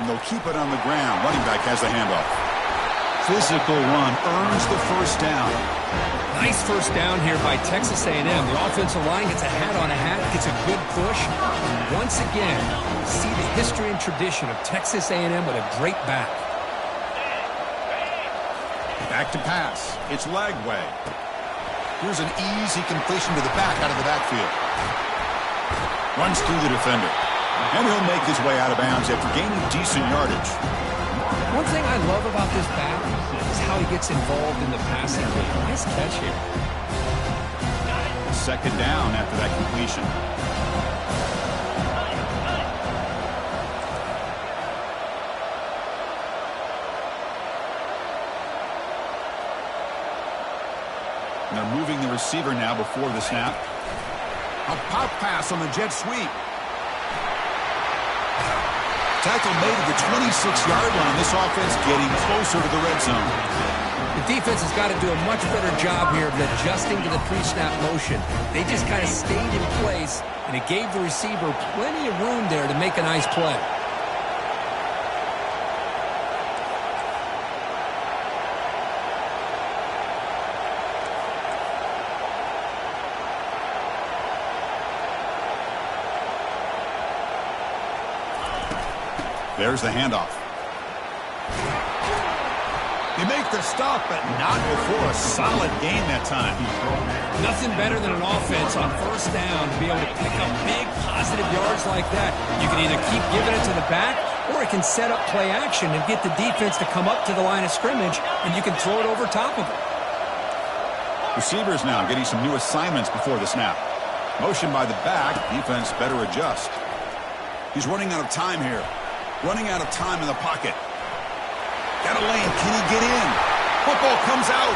and they'll keep it on the ground. Running back has the handoff. Physical run earns the first down. Nice first down here by Texas A&M. The offensive line gets a hat on a hat, gets a good push. And once again, see the history and tradition of Texas A&M with a great back. Back to pass. It's Lagway. Here's an easy completion to the back out of the backfield. Runs through the defender. And he'll make his way out of bounds after gaining decent yardage. One thing I love about this back is how he gets involved in the passing game. Nice catch here. Second down after that completion. And they're moving the receiver now before the snap. A pop pass on the jet sweep. Tackle made at the 26-yard line. This offense getting closer to the red zone. The defense has got to do a much better job here of adjusting to the pre-snap motion. They just kind of stayed in place, and it gave the receiver plenty of room there to make a nice play. There's the handoff. They make the stop, but not before a solid gain that time. Nothing better than an offense on first down to be able to pick up big positive yards like that. You can either keep giving it to the back, or it can set up play action and get the defense to come up to the line of scrimmage, and you can throw it over top of it. Receivers now getting some new assignments before the snap. Motion by the back. Defense better adjust. He's running out of time here. Running out of time in the pocket. Got a lane. Can he get in? Football comes out.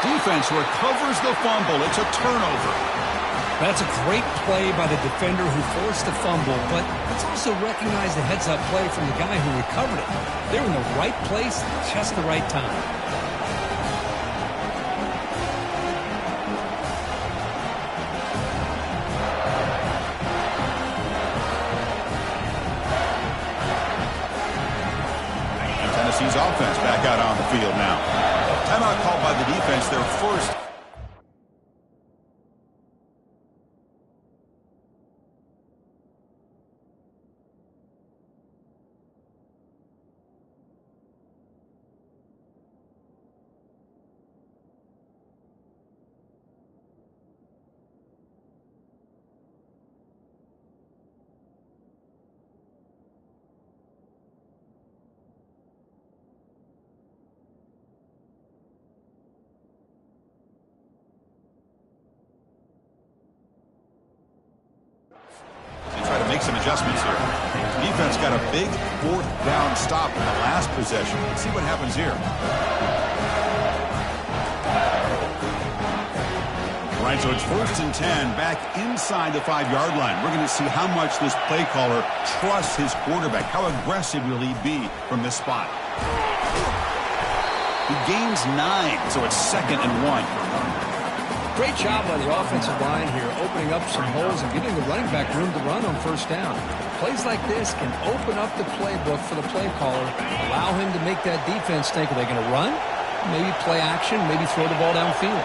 Defense recovers the fumble. It's a turnover. That's a great play by the defender who forced the fumble, but let's also recognize the heads-up play from the guy who recovered it. They're in the right place at just the right time. Tennessee's offense back out on the field now. Timeout called by the defense, their first. Make some adjustments here. Defense got a big fourth down stop in the last possession. Let's see what happens here. All right, so it's 1st and 10 back inside the 5-yard line. We're going to see how much this play caller trusts his quarterback. How aggressive will he be from this spot? He gains 9, so it's 2nd and 1. Great job by the offensive line here, opening up some holes and giving the running back room to run on first down. Plays like this can open up the playbook for the play caller, allow him to make that defense think, are they going to run? Maybe play action, maybe throw the ball downfield.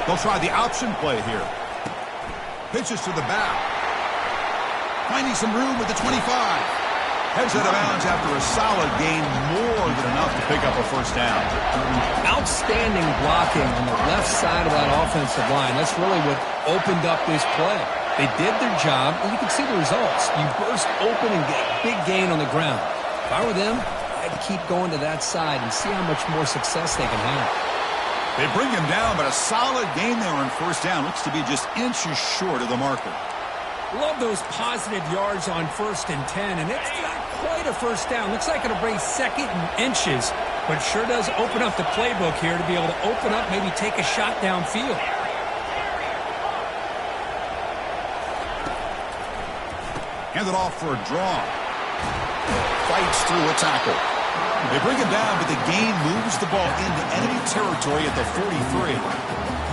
They'll try the option play here. Pitches to the back. Finding some room with the 25. Heads out of bounds after a solid gain, more than enough to pick up a first down. Outstanding blocking on the left side of that offensive line. That's really what opened up this play. They did their job, and you can see the results. You burst open and get a big gain on the ground. If I were them, I'd keep going to that side and see how much more success they can have. They bring him down, but a solid gain there on first down. Looks to be just inches short of the marker. Love those positive yards on 1st and 10, and it's not quite a first down. Looks like it'll bring 2nd and inches, but sure does open up the playbook here to be able to open up, maybe take a shot downfield. Hand it off for a draw. Fights through a tackle. They bring him down, but the gain moves the ball into enemy territory at the 43.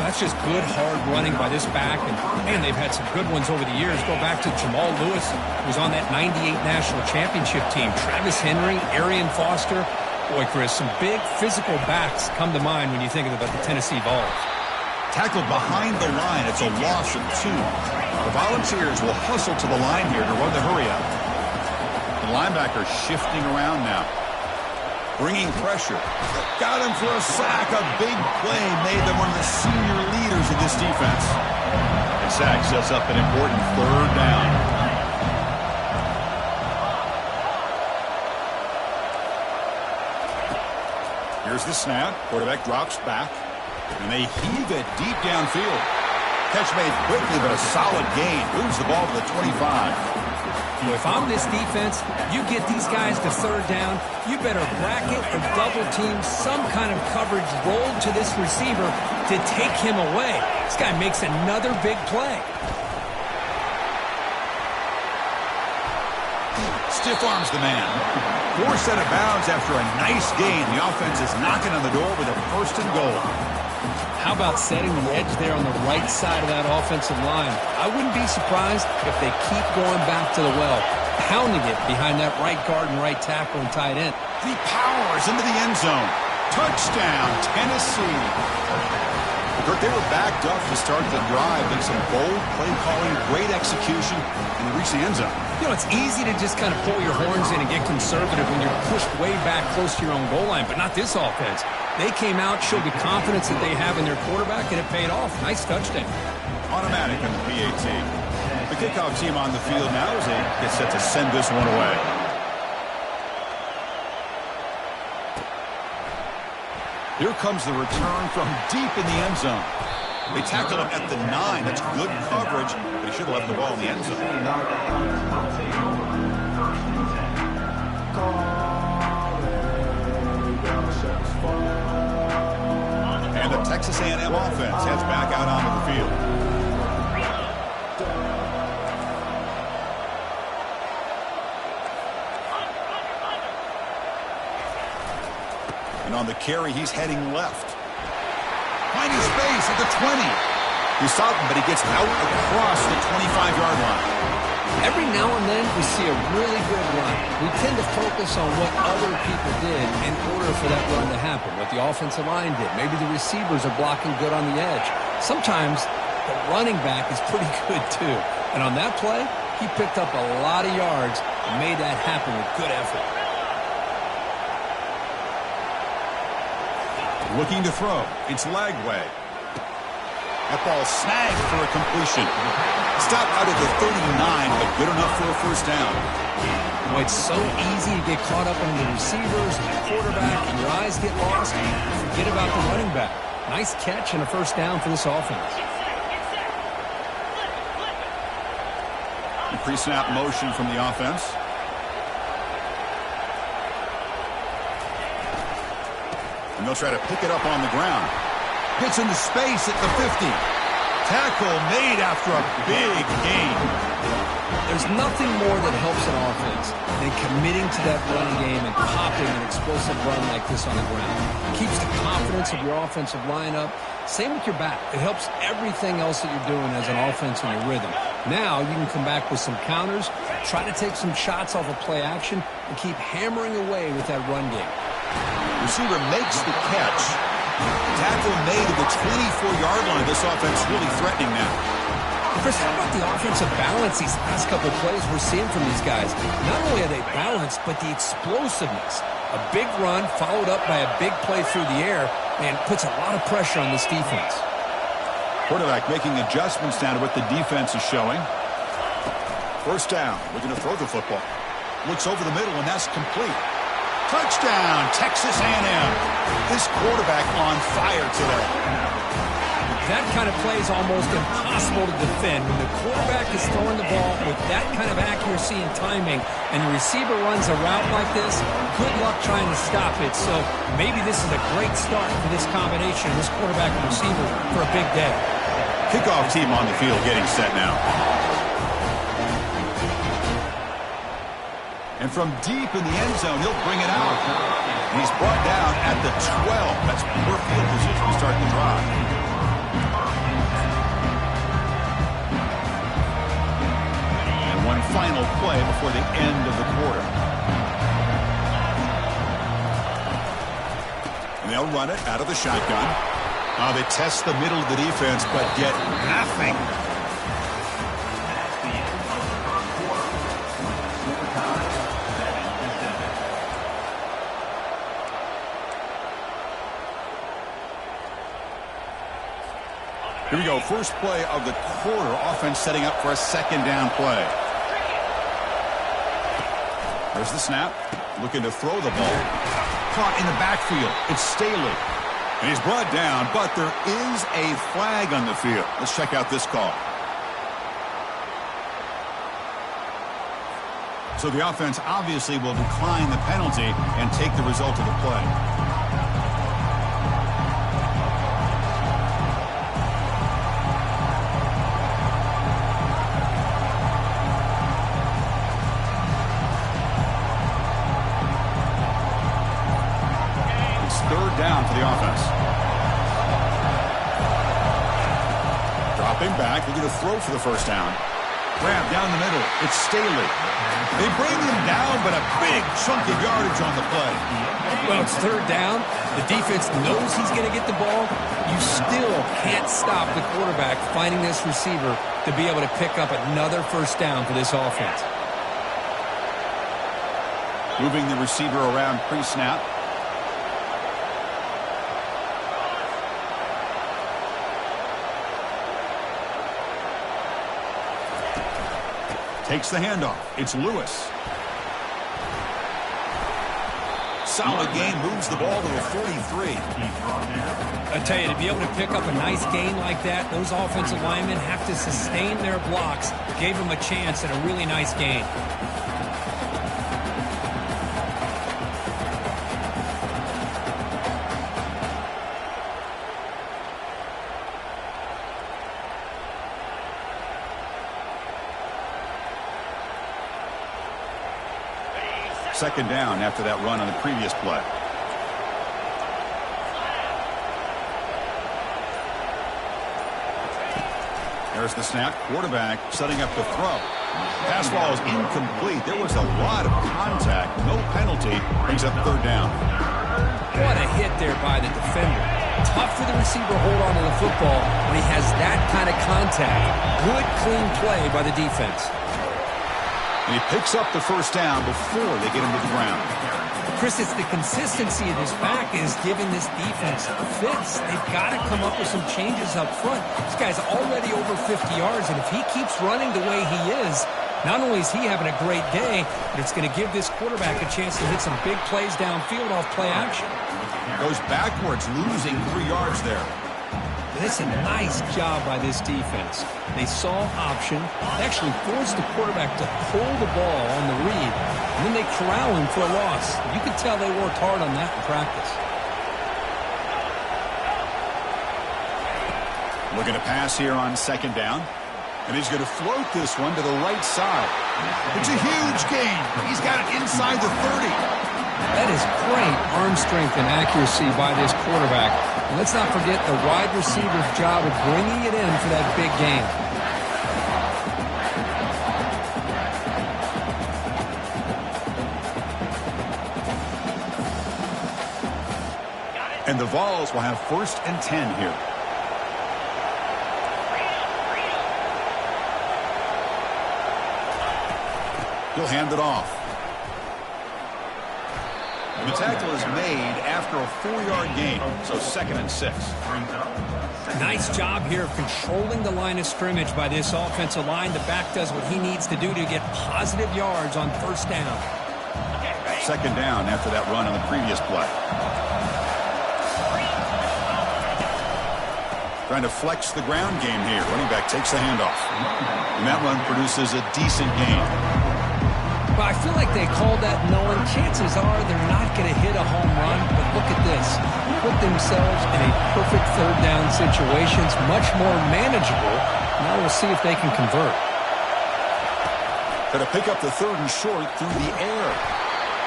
That's just good, hard running by this back. And, man, they've had some good ones over the years. Go back to Jamal Lewis, who was on that 98 National Championship team. Travis Henry, Arian Foster. Boy, Chris, some big physical backs come to mind when you think about the Tennessee Vols. Tackled behind the line. It's a loss of 2. The Volunteers will hustle to the line here to run the hurry-up. The linebacker shifting around now. Bringing pressure. Got him for a sack. A big play made them one of the senior leaders of this defense. And sack sets up an important 3rd down. Here's the snap. Quarterback drops back. And they heave it deep downfield. Catch made quickly, but a solid gain. Moves the ball to the 25. If I'm this defense, you get these guys to 3rd down, you better bracket or double team some kind of coverage rolled to this receiver to take him away. This guy makes another big play. Stiff arms the man. 4 out of bounds after a nice gain. The offense is knocking on the door with a 1st and goal. How about setting the edge there on the right side of that offensive line? I wouldn't be surprised if they keep going back to the well, pounding it behind that right guard and right tackle and tight end. He powers into the end zone. Touchdown, Tennessee. Kirk, they were backed up to start the drive, and some bold play calling, great execution, and they reached the end zone. You know, it's easy to just kind of pull your horns in and get conservative when you're pushed way back close to your own goal line, but not this offense. They came out, showed the confidence that they have in their quarterback, and it paid off. Nice touchdown. Automatic on the PAT. The kickoff team on the field now as they get set to send this one away. Here comes the return from deep in the end zone. They tackle him at the 9. That's good coverage, but he should have left the ball in the end zone. And the Texas A&M offense heads back out onto the field. And on the carry, he's heading left. Finding space at the 20. He's stopping, but he gets out across the 25-yard line. Every now and then we see a really good run. We tend to focus on what other people did in order for that run to happen, what the offensive line did. Maybe the receivers are blocking good on the edge. Sometimes the running back is pretty good too. And on that play, he picked up a lot of yards and made that happen with good effort. Looking to throw. It's Lagway. That ball snagged for a completion. Stop out of the 39, but good enough for a 1st down. Boy, it's so easy to get caught up on the receivers and the quarterback, and your eyes get lost. Forget about the running back. Nice catch and a 1st down for this offense. Pre-snap motion from the offense. And they'll try to pick it up on the ground. Gets into space at the 50. Tackle made after a big gain. There's nothing more that helps an offense than committing to that running game and popping an explosive run like this on the ground. It keeps the confidence of your offensive line up. Same with your back. It helps everything else that you're doing as an offense in your rhythm. Now you can come back with some counters, try to take some shots off of play action, and keep hammering away with that run game. Receiver makes the catch. Tackle made at the 24-yard line. This offense really threatening now. Chris, how about the offensive balance these last couple plays we're seeing from these guys? Not only are they balanced, but the explosiveness. A big run followed up by a big play through the air, and puts a lot of pressure on this defense. Quarterback making adjustments down to what the defense is showing. 1st down. Looking to throw the football. Looks over the middle, and that's complete. Touchdown, Texas A&M. This quarterback on fire today. That kind of play is almost impossible to defend. When the quarterback is throwing the ball with that kind of accuracy and timing, and the receiver runs a route like this, good luck trying to stop it. So maybe this is a great start for this combination, this quarterback and receiver, for a big day. Kickoff team on the field getting set now. And from deep in the end zone, he'll bring it out. And he's brought down at the 12. That's poor field position to start the drive. And one final play before the end of the quarter. And they'll run it out of the shotgun. They test the middle of the defense, but get nothing. Here we go. First play of the quarter. Offense setting up for a second down play. There's the snap. Looking to throw the ball. Caught in the backfield. It's Staley. And he's brought down, but there is a flag on the field. Let's check out this call. So the offense obviously will decline the penalty and take the result of the play. Down for the offense. Dropping back, looking to throw for the first down. Grab down the middle. It's Staley. They bring him down, but a big chunk of yardage on the play. Well, it's third down. The defense knows he's going to get the ball. You still can't stop the quarterback finding this receiver to be able to pick up another first down for this offense. Moving the receiver around pre-snap. Takes the handoff. It's Lewis. Solid gain, moves the ball to the 43. I tell you, to be able to pick up a nice gain like that, those offensive linemen have to sustain their blocks. Gave them a chance at a really nice gain. Second down after that run on the previous play. There's the snap. Quarterback setting up the throw. Pass ball is incomplete. There was a lot of contact. No penalty. Brings up third down. What a hit there by the defender. Tough for the receiver to hold on to the football when he has that kind of contact. Good, clean play by the defense. And he picks up the first down before they get him to the ground. Chris, it's the consistency of his back is giving this defense fits. They've got to come up with some changes up front. This guy's already over 50 yards, and if he keeps running the way he is, not only is he having a great day, but it's going to give this quarterback a chance to hit some big plays downfield off play action. Goes backwards, losing 3 yards there. This is a nice job by this defense. They saw option, actually forced the quarterback to hold the ball on the read, and then they corral him for a loss. You can tell they worked hard on that in practice. Looking to pass here on second down. And he's going to float this one to the right side. It's a huge gain. He's got it inside the 30. That is great arm strength and accuracy by this quarterback. And let's not forget the wide receiver's job of bringing it in for that big gain. And the Vols will have 1st and 10 here. He'll hand it off. The tackle is made after a 4-yard gain, so 2nd and 6. Nice job here of controlling the line of scrimmage by this offensive line. The back does what he needs to do to get positive yards on first down. 2nd down after that run on the previous play. Trying to flex the ground game here. Running back takes the handoff. And that run produces a decent gain. Well, I feel like they called that knowing chances are they're not going to hit a home run, but look at this. Put themselves in a perfect third down situation. It's much more manageable. Now we'll see if they can convert. Got to pick up the 3rd and short through the air.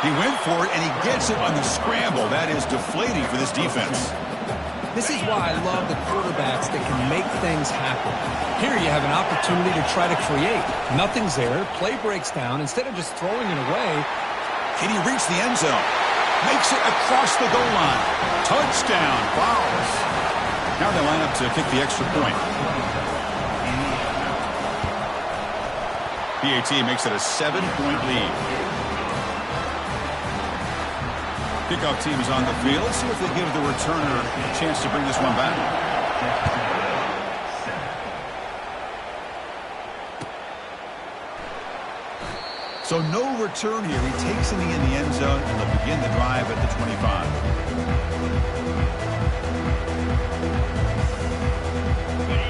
He went for it, and he gets it on the scramble. That is deflating for this defense. This is why I love the quarterbacks that can make things happen. Here you have an opportunity to try to create. Nothing's there. Play breaks down. Instead of just throwing it away. Can he reach the end zone? Makes it across the goal line. Touchdown. Fouls. Now they line up to kick the extra point. PAT makes it a 7-point lead. Kickoff team is on the field. Let's see if they give the returner a chance to bring this one back. So no return here. He takes it in the end zone, and they'll begin the drive at the 25.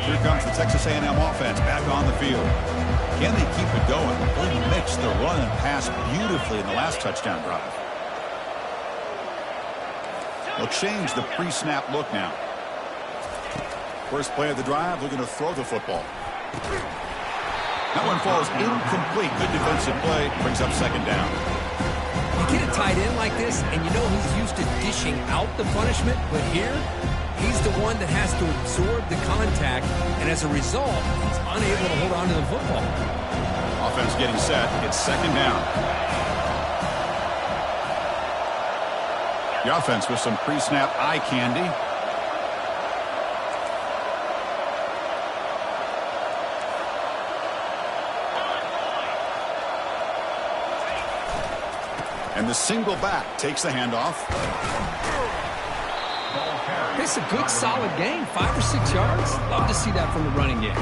Here comes the Texas A&M offense back on the field. Can they keep it going? They mixed the run and pass beautifully in the last touchdown drive. They'll change the pre-snap look now. First play of the drive, looking to throw the football. That one falls incomplete. Good defensive play. Brings up 2nd down. You get a tight end like this, and you know he's used to dishing out the punishment, but here, he's the one that has to absorb the contact, and as a result, he's unable to hold on to the football. Offense getting set. It's 2nd down. The offense with some pre-snap eye candy. And the single back takes the handoff. It's a good, solid game. 5 or 6 yards. Love to see that from the running game.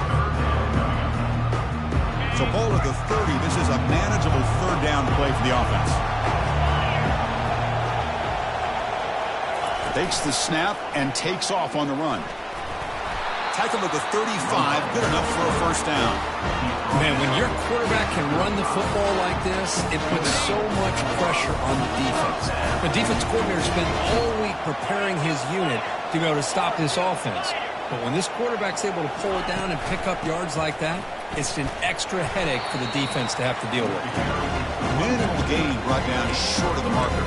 So ball at the 30. This is a manageable 3rd down play for the offense. Takes the snap and takes off on the run. Tackle at the 35. Good enough for a 1st down. Man, when your quarterback can run the football like this, it puts so much pressure on the defense. The defense coordinator spent all week preparing his unit to be able to stop this offense. But when this quarterback's able to pull it down and pick up yards like that, it's an extra headache for the defense to have to deal with. Minimal gain brought down short of the marker.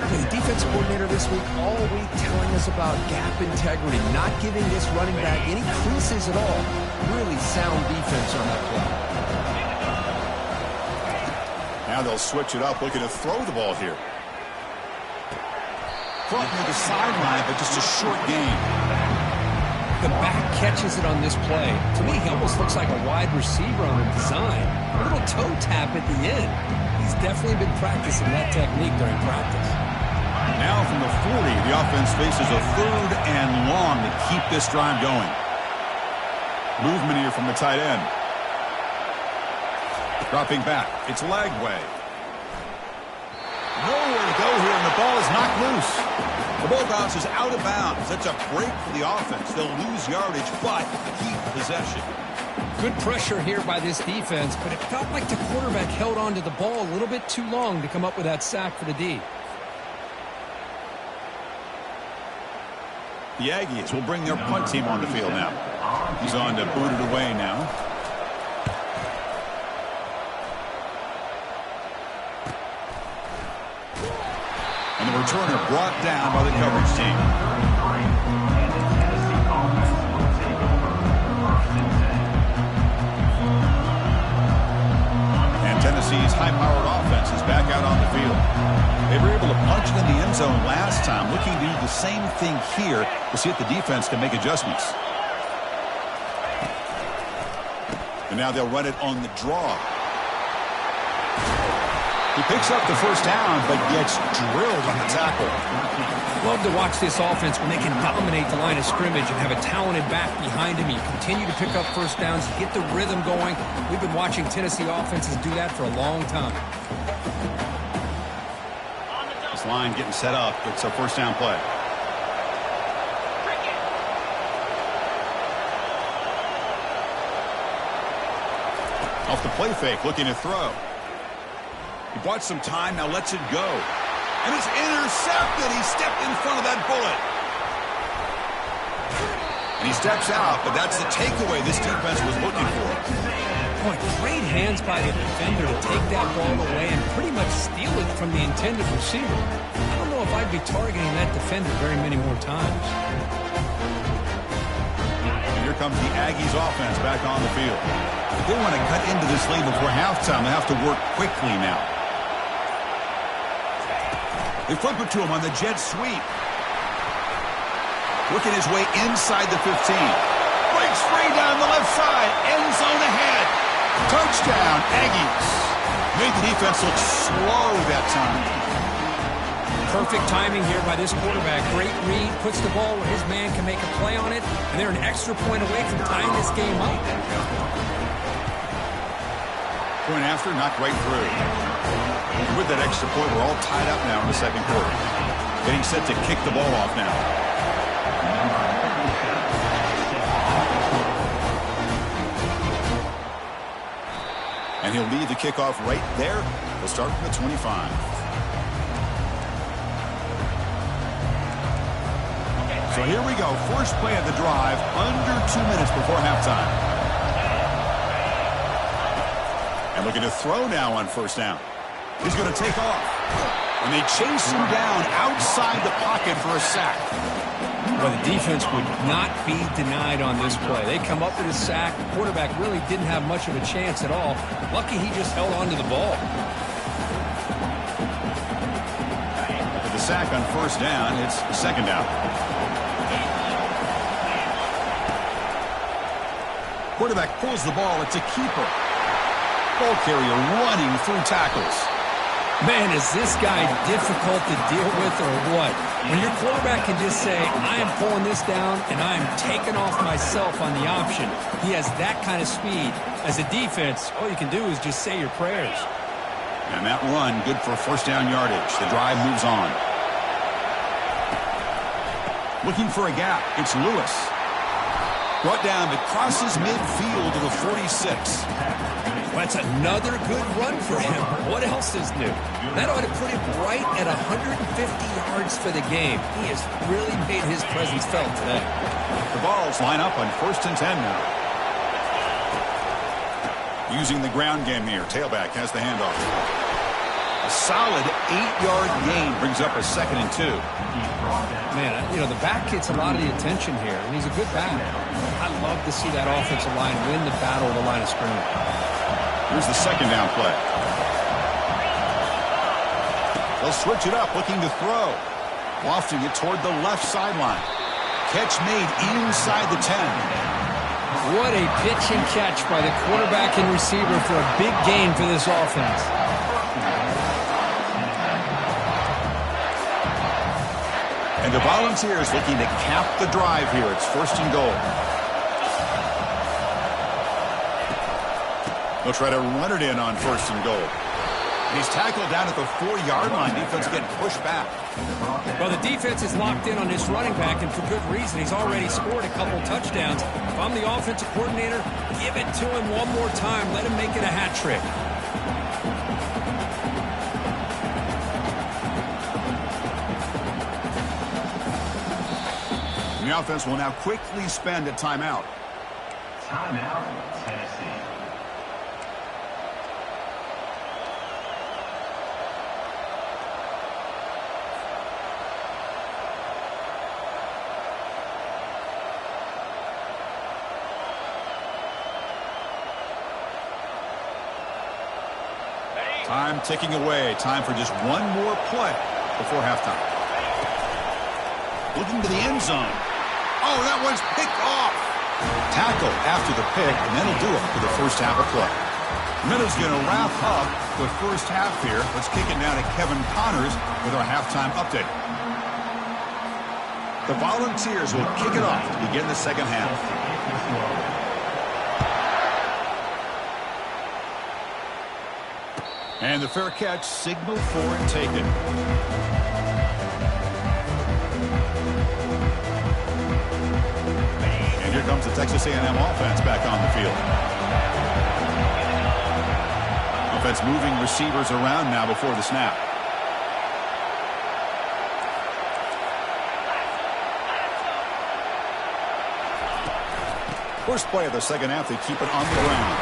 The defense coordinator this week all week telling us about gap integrity, not giving this running back any creases at all. Really sound defense on that play. Now they'll switch it up, looking to throw the ball here. Front near the sideline, but just a short gain. The back catches it on this play. To me, he almost looks like a wide receiver on the design. A little toe tap at the end. He's definitely been practicing that technique during practice. Now from the 40, the offense faces a 3rd and long to keep this drive going. Movement here from the tight end. Dropping back. It's Lagway. Nowhere to go here, and the ball is knocked loose. The ball bounces out of bounds. That's a break for the offense. They'll lose yardage, but keep possession. Good pressure here by this defense, but it felt like the quarterback held on to the ball a little bit too long to come up with that sack for the D. The Aggies will bring their punt team on the field now. He's on to boot it away now. And the returner brought down by the coverage team. And Tennessee's high-powered offense is back out on the field. They were able to punch it in the end zone last time, looking to do the same thing here to see if the defense can make adjustments. And now they'll run it on the draw. He picks up the 1st down, but gets drilled on the tackle. Love to watch this offense when they can dominate the line of scrimmage and have a talented back behind him. You continue to pick up 1st downs, you get the rhythm going. We've been watching Tennessee offenses do that for a long time. This line getting set up. It's a 1st down play. Off the play fake, looking to throw. He bought some time, now lets it go. And it's intercepted. He stepped in front of that bullet. And he steps out, but that's the takeaway this defense was looking for. Boy, great hands by the defender to take that ball away and pretty much steal it from the intended receiver. I don't know if I'd be targeting that defender very many more times. And here comes the Aggies offense back on the field. If they want to cut into this lead before halftime, they have to work quickly now. They flip it to him on the jet sweep. Working his way inside the 15. Breaks free down the left side. End zone ahead. Touchdown, Aggies. Made the defense look slow that time. Perfect timing here by this quarterback. Great read. Puts the ball where his man can make a play on it. And they're an extra point away from tying this game up. Point after, knocked right through. And with that extra point, we're all tied up now in the second quarter. Getting set to kick the ball off now. And he'll lead the kickoff right there. We'll start from the 25. So here we go. First play of the drive, under 2 minutes before halftime. And looking to throw now on first down. He's going to take off. And they chase him down outside the pocket for a sack. Well, the defense would not be denied on this play. They come up with a sack. The quarterback really didn't have much of a chance at all. Lucky he just held on to the ball. With the sack on first down, it's second down. Quarterback pulls the ball. It's a keeper. Ball carrier running through tackles. Man, is this guy difficult to deal with or what? When your quarterback can just say, I am pulling this down and I am taking off myself on the option. He has that kind of speed. As a defense, all you can do is just say your prayers. And that run, good for first down yardage. The drive moves on. Looking for a gap. It's Lewis. Brought down to crosses midfield to the 46. Well, that's another good run for him. What else is new? That ought to put him right at 150 yards for the game. He has really made his presence felt today. The Vols line up on 1st and 10 now. Using the ground game here. Tailback has the handoff. A solid 8-yard gain brings up a 2nd and 2. Man, you know, the back gets a lot of the attention here, and he's a good back. I love to see that offensive line win the battle of the line of scrimmage. Here's the second down play. They'll switch it up, looking to throw. Wafting it toward the left sideline. Catch made inside the 10. What a pitch and catch by the quarterback and receiver for a big gain for this offense. And the Volunteers looking to cap the drive here. It's 1st and goal. They'll try to run it in on 1st and goal. And he's tackled down at the 4-yard line. Defense getting pushed back. Well, the defense is locked in on this running back, and for good reason. He's already scored a couple touchdowns. If I'm the offensive coordinator, give it to him one more time. Let him make it a hat trick. And the offense will now quickly spend a timeout. Timeout, Tennessee. Time ticking away. Time for just one more play before halftime. Looking to the end zone. Oh, that one's picked off. Tackle after the pick, and that'll do it for the first half of play. Meadows going to wrap up the first half here. Let's kick it down to Kevin Connors with our halftime update. The Volunteers will kick it off to begin the second half. And the fair catch signaled for and taken. And here comes the Texas A&M offense back on the field. Offense moving receivers around now before the snap. First play of the second half, they keep it on the ground.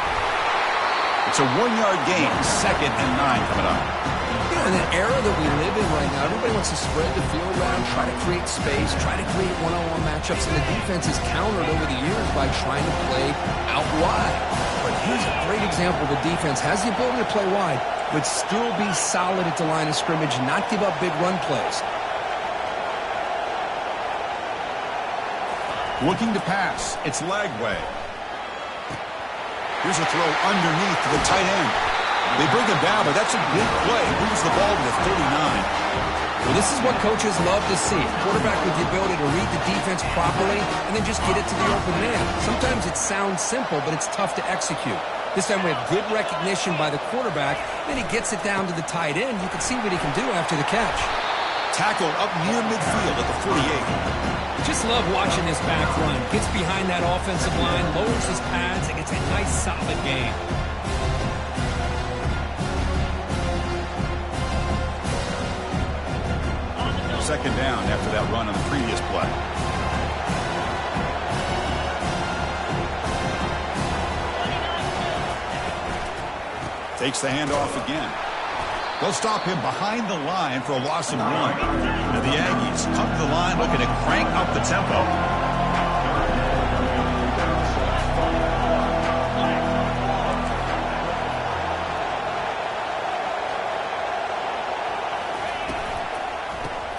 It's a 1-yard gain, 2nd and 9 coming up. You know, in the era that we live in right now, everybody wants to spread the field around, try to create space, try to create one-on-one matchups, and the defense is countered over the years by trying to play out wide. But here's a great example of a defense has the ability to play wide, but still be solid at the line of scrimmage and not give up big run plays. Looking to pass. It's Lagway. Here's a throw underneath to the tight end. They bring him down, but that's a big play. Moves the ball to the 39. Well, this is what coaches love to see. A quarterback with the ability to read the defense properly and then just get it to the open man. Sometimes it sounds simple, but it's tough to execute. This time we have good recognition by the quarterback. Then he gets it down to the tight end. You can see what he can do after the catch. Tackled up near midfield at the 48. Just love watching this back run. Gets behind that offensive line, lowers his pads, and gets a nice solid gain. Second down after that run on the previous play. Takes the handoff again. They'll stop him behind the line for a loss of 1. And the Aggies come to the line looking to crank up the tempo.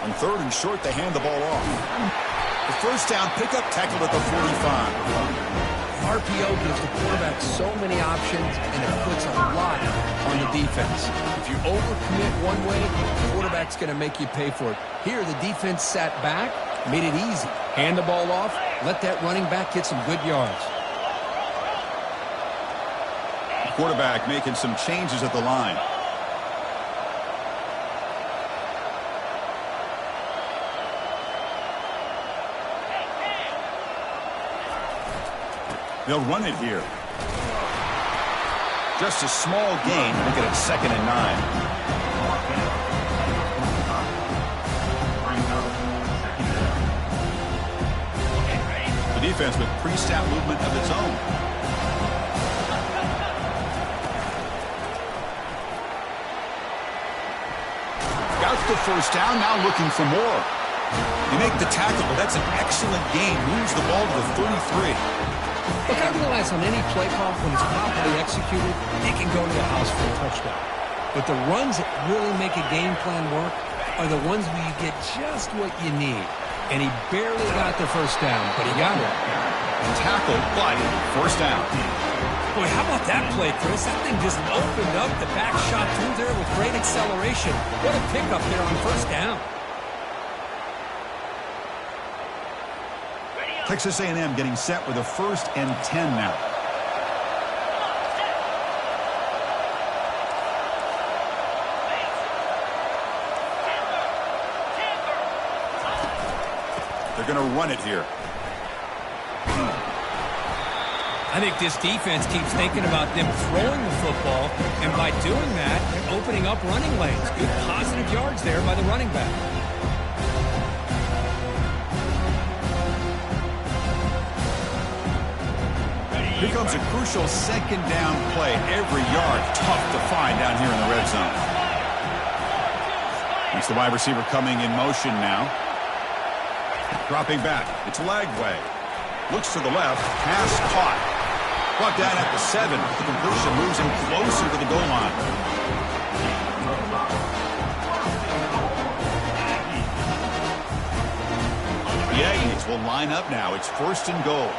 On 3rd and short, they hand the ball off. The first down pickup tackled at the 45. RPO gives the quarterback so many options, and it puts a lot on the defense. If you overcommit one way, the quarterback's going to make you pay for it. Here, the defense sat back, made it easy. Hand the ball off, let that running back get some good yards. The quarterback making some changes at the line. They'll run it here. Just a small gain. Look at it, 2nd and 9. The defense with pre-snap movement of its own. Got the first down, now looking for more. They make the tackle, but that's an excellent gain. Moves the ball to the 33. Look, I realize on any play call, when it's properly executed, it can go to the house for a touchdown. But the runs that really make a game plan work are the ones where you get just what you need. And he barely got the first down, but he got it. Tackled, but first down. Boy, how about that play, Chris? That thing just opened up. The back shot through there with great acceleration. What a pickup there on first down. Texas A&M getting set with a 1st and 10 now. They're going to run it here. I think this defense keeps thinking about them throwing the football, and by doing that, they're opening up running lanes. Good positive yards there by the running back. Here comes a crucial 2nd down play. Every yard tough to find down here in the red zone. It's the wide receiver coming in motion now. Dropping back. It's Lagway. Looks to the left. Pass caught. Brought down at the 7. The completion moves him closer to the goal line. The Aggies will line up now. It's 1st and goal.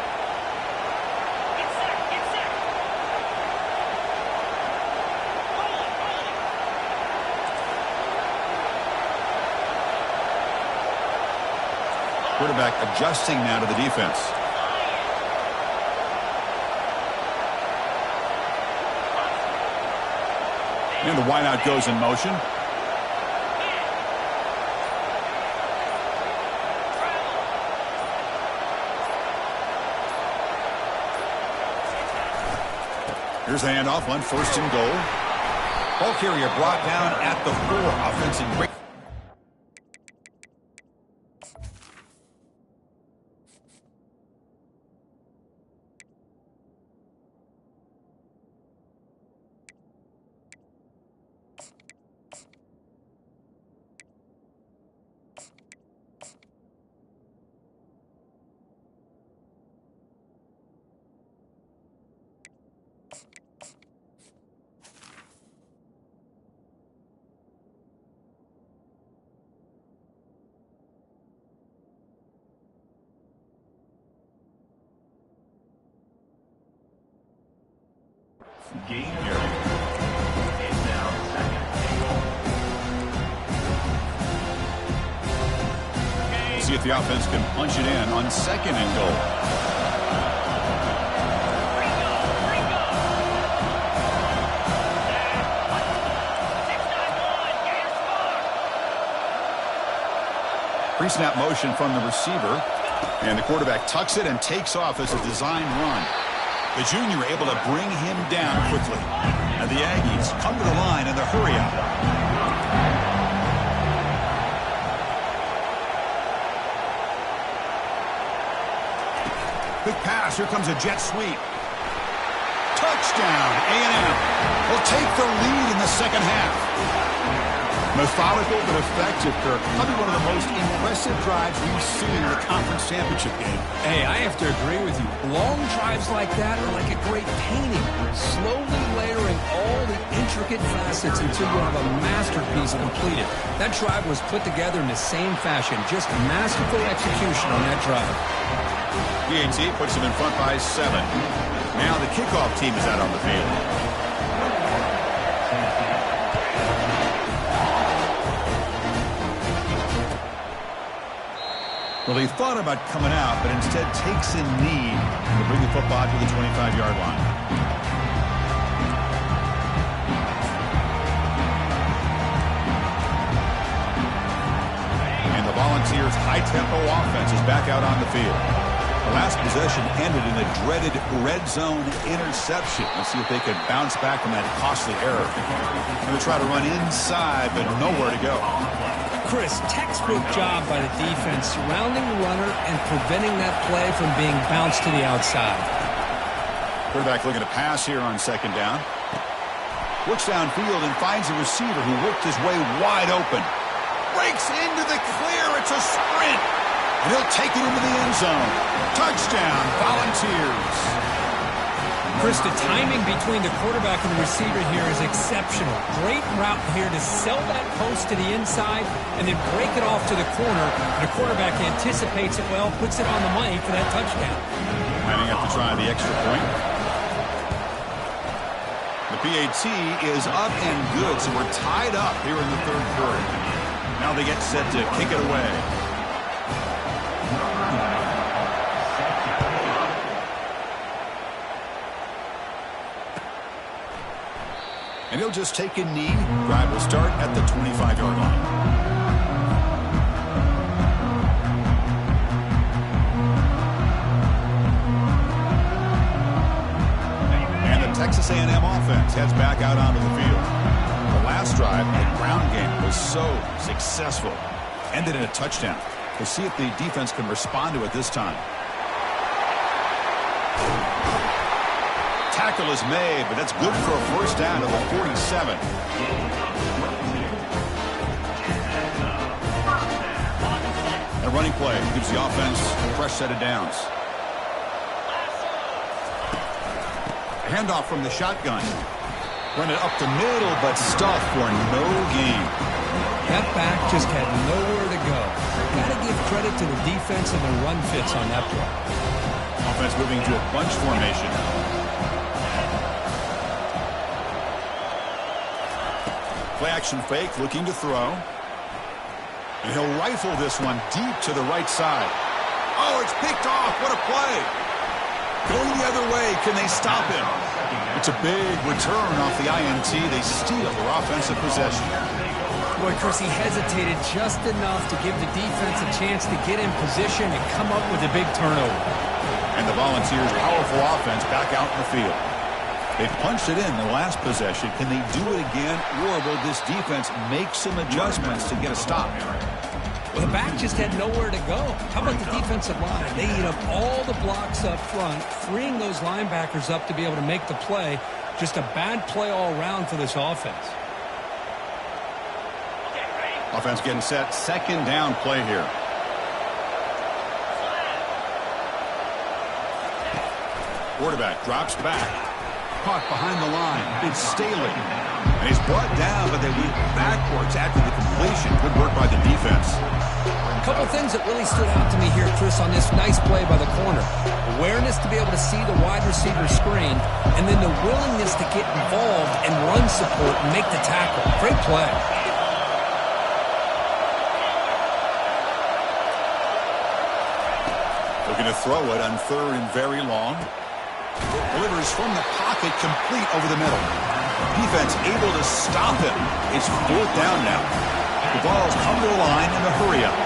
Quarterback adjusting now to the defense. And the wideout goes in motion. Here's the handoff on 1st and goal. Ball carrier brought down at the 4. Offensive break. Gain here. It's now second. See if the offense can punch it in on 2nd and goal. Pre-snap motion from the receiver, and the quarterback tucks it and takes off as a design run. The junior able to bring him down quickly. And the Aggies come to the line in the hurry up. Quick pass. Here comes a jet sweep. Touchdown. A&M will take the lead in the second half. Methodical but effective, Kirk. Probably one of the most impressive drives we've seen in the conference championship game. Hey, I have to agree with you. Long drives like that are like a great painting. Slowly layering all the intricate facets until you have a masterpiece completed. That drive was put together in the same fashion. Just masterful execution on that drive. PAT puts them in front by 7. Now the kickoff team is out on the field. Well, he thought about coming out, but instead takes a knee to bring the football to the 25-yard line. And the Volunteers' high-tempo offense is back out on the field. The last possession ended in a dreaded red zone interception. Let's see if they can bounce back from that costly error. Going to try to run inside, but nowhere to go. Chris, textbook job by the defense surrounding the runner and preventing that play from being bounced to the outside. Quarterback looking to pass here on 2nd down. Looks downfield and finds a receiver who worked his way wide open. Breaks into the clear. It's a sprint. And he'll take it into the end zone. Touchdown, Volunteers. Chris, the timing between the quarterback and the receiver here is exceptional. Great route here to sell that post to the inside and then break it off to the corner. The quarterback anticipates it well, puts it on the money for that touchdown. Lining up to try the extra point. The PAT is up and good, so we're tied up here in the 3rd quarter. Now they get set to kick it away. And he'll just take a knee. Drive will start at the 25-yard line. And the Texas A&M offense heads back out onto the field. The last drive, the ground game, was so successful. Ended in a touchdown. We'll see if the defense can respond to it this time. Tackle is made, but that's good for a first down to the 47. A running play gives the offense a fresh set of downs. A handoff from the shotgun. Run it up the middle, but stuffed for no gain. That back just had nowhere to go. Got to give credit to the defense and the run fits on that play. Offense moving to a bunch formation. Play action fake, looking to throw. And he'll rifle this one deep to the right side. Oh, it's picked off. What a play. Going the other way. Can they stop him? It's a big return off the INT. They steal their offensive possession. Boy, Chris, he hesitated just enough to give the defense a chance to get in position and come up with a big turnover. And the Volunteers' powerful offense back out in the field. They punched it in the last possession. Can they do it again, or will this defense make some adjustments to get a stop? Well, the back just had nowhere to go. How about the defensive line? They eat up all the blocks up front, freeing those linebackers up to be able to make the play. Just a bad play all around for this offense. Offense getting set. 2nd down play here. Quarterback drops back. caught behind the line. It's Staley. And he's brought down, but they went backwards after the completion. Good work by the defense. A couple things that really stood out to me here, Chris, on this nice play by the corner. Awareness to be able to see the wide receiver screen, and then the willingness to get involved and run support and make the tackle. Great play. Looking to throw it on 3rd and very long. Delivers from the pocket, complete over the middle. Defense able to stop him. It's 4th down now. The ball's come to the line in the hurry-up.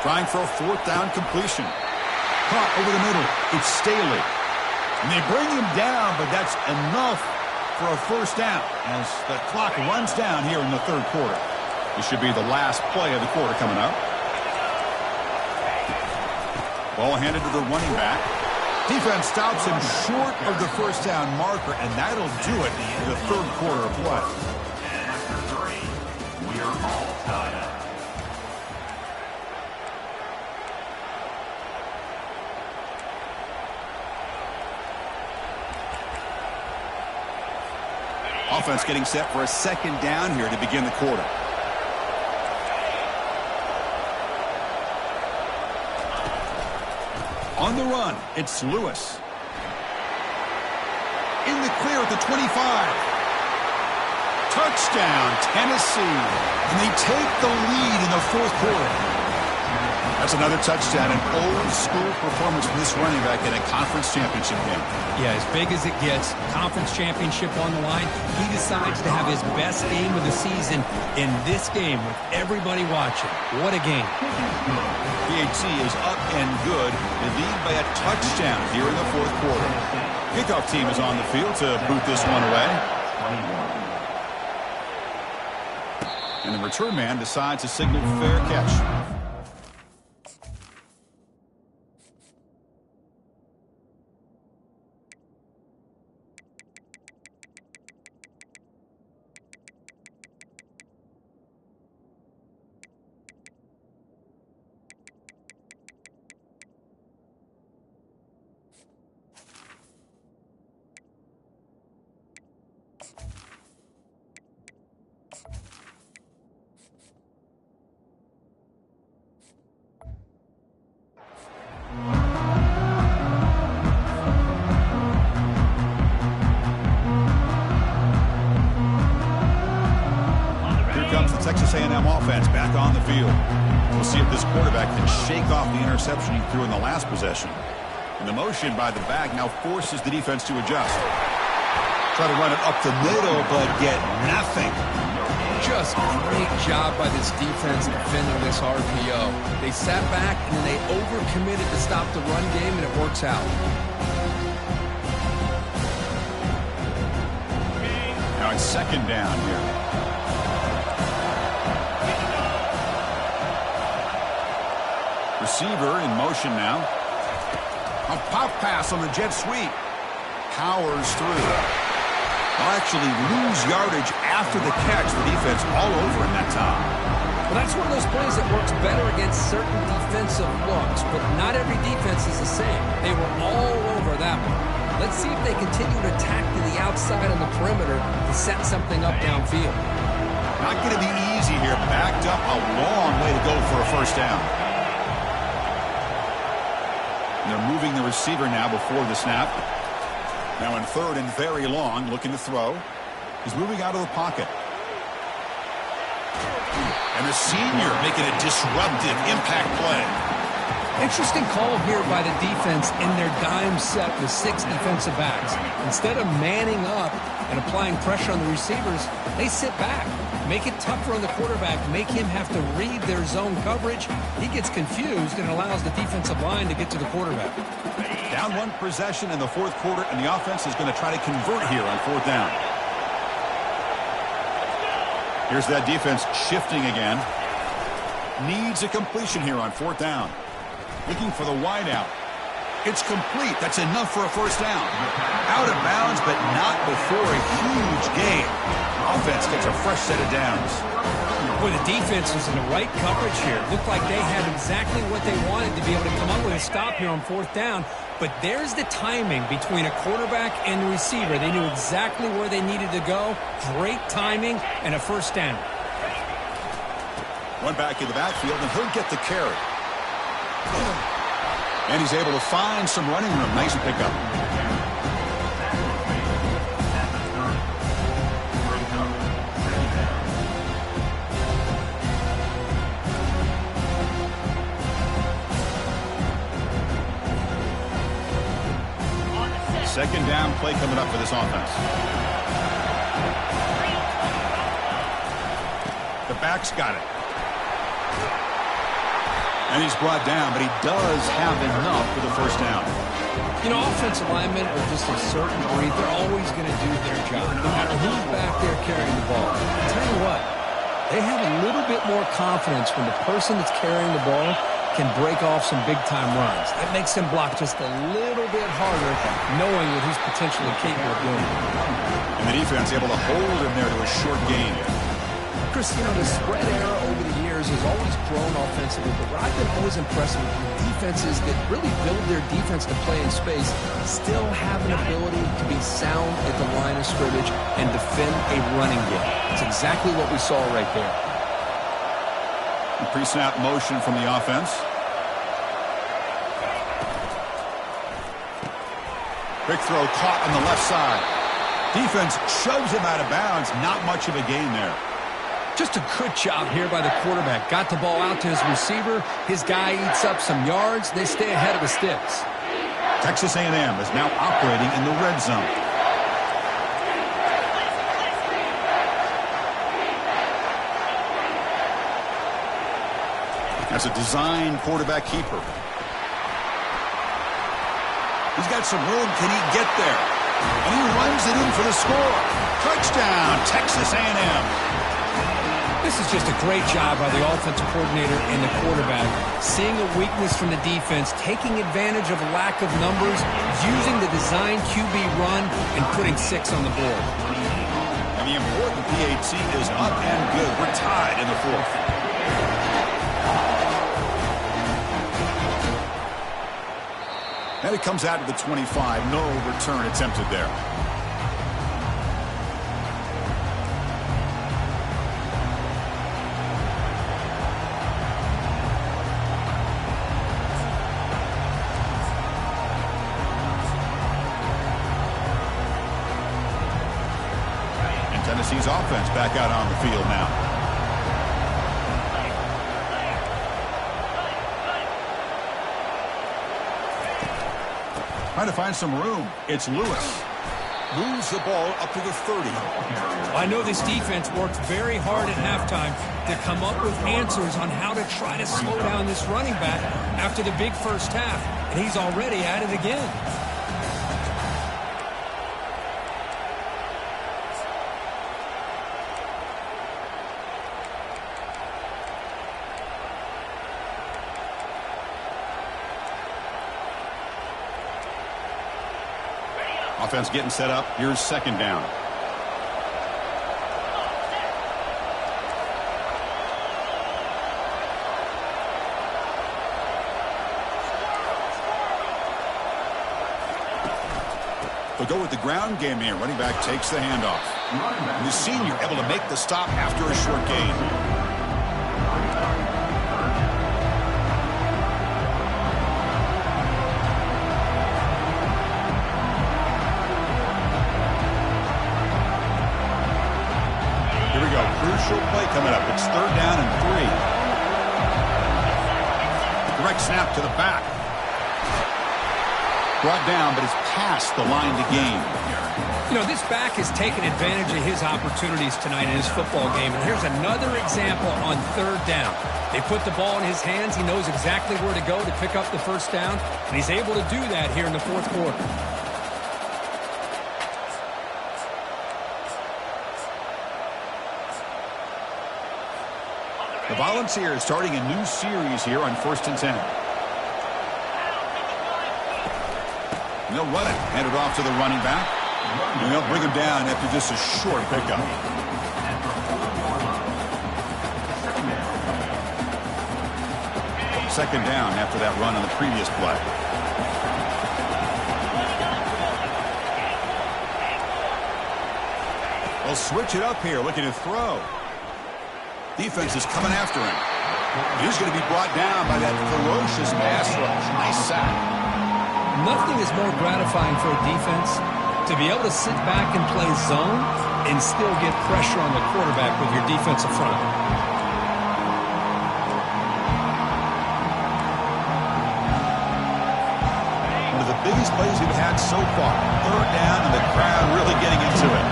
Trying for a 4th down completion. Caught over the middle. It's Staley. And they bring him down, but that's enough for a 1st down as the clock runs down here in the 3rd quarter. This should be the last play of the quarter coming up. Ball handed to the running back. Defense stops him short of the 1st down marker, and that'll do it in the 3rd quarter of play. And after 3, we are all tied up. Offense getting set for a 2nd down here to begin the quarter. On the run, it's Lewis. In the clear at the 25. Touchdown, Tennessee. And they take the lead in the 4th quarter. That's another touchdown, an old-school performance from this running back in a conference championship game. Yeah, as big as it gets, conference championship on the line. He decides to have his best game of the season in this game with everybody watching. What a game. PHC is up and good. They lead by a touchdown here in the 4th quarter. Kickoff team is on the field to boot this one away. And the return man decides to signal fair catch. Texas A&M offense back on the field. We'll see if this quarterback can shake off the interception he threw in the last possession. And the motion by the back now forces the defense to adjust. Try to run it up the middle, but get nothing. Just great job by this defense defending this RPO. They sat back and then they overcommitted to stop the run game, and it works out. Now it's 2nd down here. Receiver in motion now. A pop pass on the jet sweep. Powers through. They'll actually lose yardage after the catch. The defense all over in that time. Well, that's one of those plays that works better against certain defensive looks, but not every defense is the same. They were all over that one. Let's see if they continue to attack to the outside on the perimeter to set something up downfield. Not going to be easy here. Backed up a long way to go for a 1st down. They're moving the receiver now before the snap. Now in 3rd and very long, looking to throw. He's moving out of the pocket. And the senior making a disruptive impact play. Interesting call here by the defense in their dime set with 6 defensive backs. Instead of manning up and applying pressure on the receivers, they sit back. Make it tougher on the quarterback. Make him have to read their zone coverage. He gets confused and allows the defensive line to get to the quarterback. Down 1 possession in the 4th quarter, and the offense is going to try to convert here on 4th down. Here's that defense shifting again. Needs a completion here on 4th down. Looking for the wide out. It's complete. That's enough for a first down. Out of bounds, but not before a huge gain. Offense gets a fresh set of downs. Boy, the defense was in the right coverage here. Looked like they had exactly what they wanted to be able to come up with a stop here on fourth down. But there's the timing between a quarterback and the receiver. They knew exactly where they needed to go. Great timing and a first down. One back in the backfield, and he'll get the carry. And he's able to find some running room. Nice pickup. Second down play coming up for this offense. The back's got it. And he's brought down, but he does have enough for the first down. You know, offensive linemen are just a certain breed. They're always going to do their job, no matter who's back there carrying the ball. I'll tell you what, they have a little bit more confidence when the person that's carrying the ball can break off some big-time runs. That makes them block just a little bit harder, knowing what he's potentially capable of doing. And the defense able to hold him there to a short gain. Chris, you know, the spread era over the years has always grown offensively, but what I've been always impressed with defenses that really build their defense to play in space still have an ability to be sound at the line of scrimmage and defend a running game. It's exactly what we saw right there. Pre-snap motion from the offense. Quick throw caught on the left side. Defense shoves him out of bounds. Not much of a gain there. Just a good job here by the quarterback. Got the ball out to his receiver. His guy eats up some yards. They stay ahead of the sticks. Texas A&M is now operating in the red zone. That's a design quarterback keeper. He's got some room. Can he get there? And he runs it in for the score. Touchdown, Texas A&M. This is just a great job by the offensive coordinator and the quarterback. Seeing a weakness from the defense, taking advantage of lack of numbers, using the design QB run, and putting 6 on the board. And the important PAT is up and good. We're tied in the fourth. And it comes out to the 25. No return attempted there. And Tennessee's offense back out on the field now. Trying to find some room. It's Lewis. Moves the ball up to the 30. I know this defense worked very hard at halftime to come up with answers on how to try to slow down this running back after the big first half. And he's already at it again. Offense getting set up. Here's second down. They'll go with the ground game here. Running back takes the handoff. And the senior able to make the stop after a short gain. Crucial play coming up. It's third down and 3. Direct snap to the back. Brought down, but it's past the line to gain. You know, this back has taken advantage of his opportunities tonight in his football game. And here's another example on third down. They put the ball in his hands. He knows exactly where to go to pick up the first down. And he's able to do that here in the fourth quarter. The Volunteers starting a new series here on 1st and 10. And they'll run it. Hand it off to the running back. And they'll bring him down after just a short pickup. Second down after that run on the previous play. They'll switch it up here, looking to throw. Defense is coming after him. He's going to be brought down by that ferocious pass rush. Nice sack. Nothing is more gratifying for a defense to be able to sit back and play zone and still get pressure on the quarterback with your defensive front. One of the biggest plays we've had so far. Third down and the crowd really getting into it.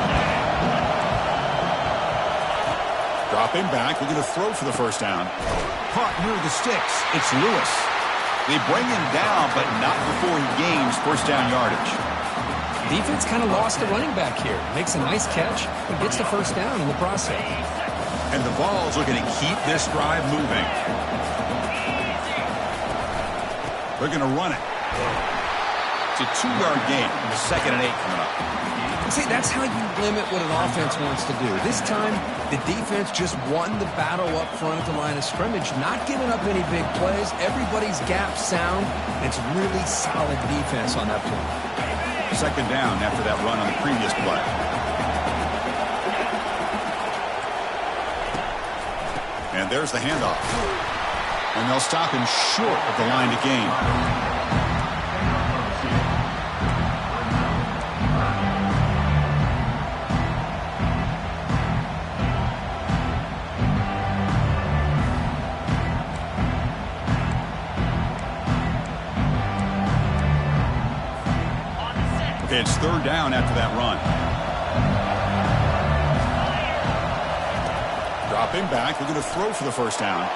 Dropping back, we're going to throw for the first down. Caught near the sticks. It's Lewis. They bring him down, but not before he gains first down yardage. Defense kind of lost the running back here. Makes a nice catch, but gets the first down in the process. And the Vols looking to keep this drive moving. They're going to run it. It's a 2-yard gain. Second and 8 coming up. See, that's how you limit what an offense wants to do. This time, the defense just won the battle up front at the line of scrimmage, not giving up any big plays. Everybody's gap sound. It's really solid defense on that play. Second down after that run on the previous play. And there's the handoff. And they'll stop him short of the line to gain. It's third down after that run. Dropping back. We're going to throw for the first down.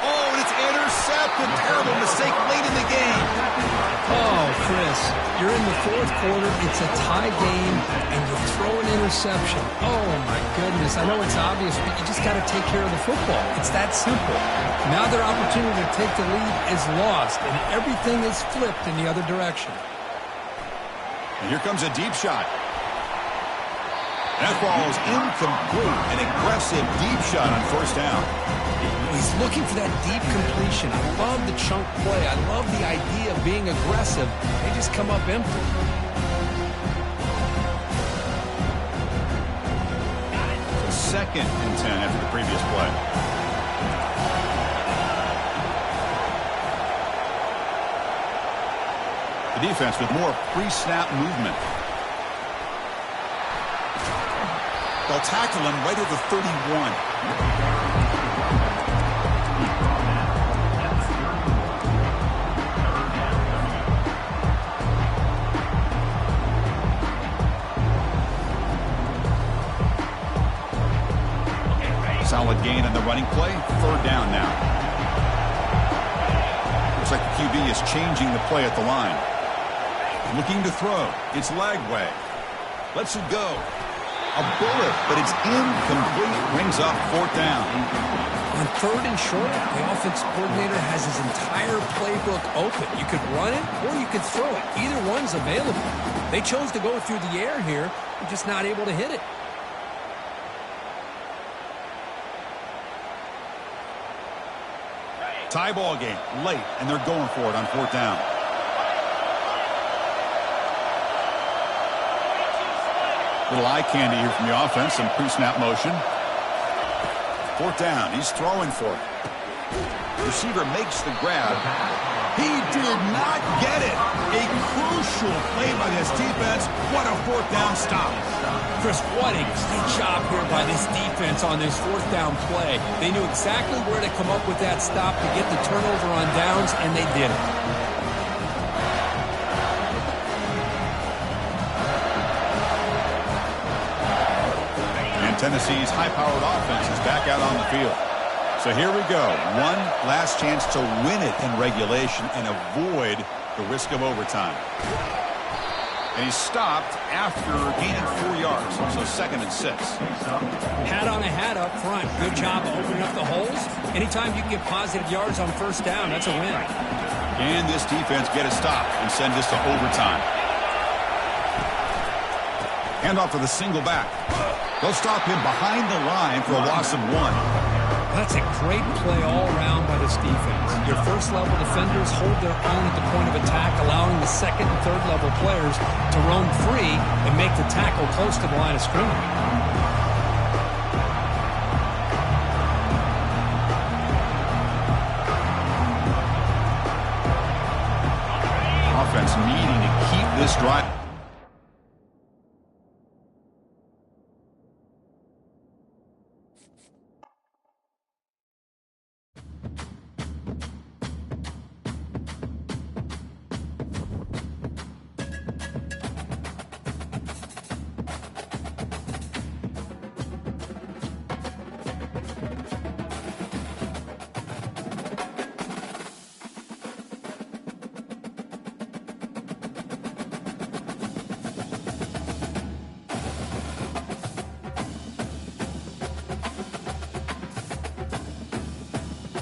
Oh, and it's intercepted. Terrible mistake late in the game. Oh, Chris, you're in the fourth quarter. It's a tie game, and you throw an interception. Oh, my goodness. I know it's obvious, but you just got to take care of the football. It's that simple. Now their opportunity to take the lead is lost, and everything is flipped in the other direction. And here comes a deep shot. That ball is incomplete. An aggressive deep shot on first down. He's looking for that deep completion. I love the chunk play. I love the idea of being aggressive. They just come up empty. Second and 10 after the previous play. The defense with more pre-snap movement. They'll tackle him right at the 31. Solid gain on the running play. Third down now. Looks like the QB is changing the play at the line. Looking to throw. It's Lagway. Lets it go. A bullet, but it's incomplete. Brings up fourth down. On third and short, the offensive coordinator has his entire playbook open. You could run it or you could throw it. Either one's available. They chose to go through the air here. They're just not able to hit it. Tie ball game late, and they're going for it on fourth down. Little eye candy here from the offense, some pre-snap motion. Fourth down, he's throwing for it. Receiver makes the grab. He did not get it. A crucial play by this defense. What a fourth down stop. Chris, what a great job here by this defense on this fourth down play. They knew exactly where to come up with that stop to get the turnover on downs, and they did it. Tennessee's high-powered offense is back out on the field. So here we go. One last chance to win it in regulation and avoid the risk of overtime. And he's stopped after gaining 4 yards. So second and 6. Hat on a hat up front. Good job opening up the holes. Anytime you can get positive yards on first down, that's a win. And this defense get a stop and send this to overtime. Handoff for the single back. They'll stop him behind the line for a loss of 1. That's a great play all around by this defense. Your first-level defenders hold their own at the point of attack, allowing the second and third-level players to roam free and make the tackle close to the line of scrimmage. Offense needing to keep this drive.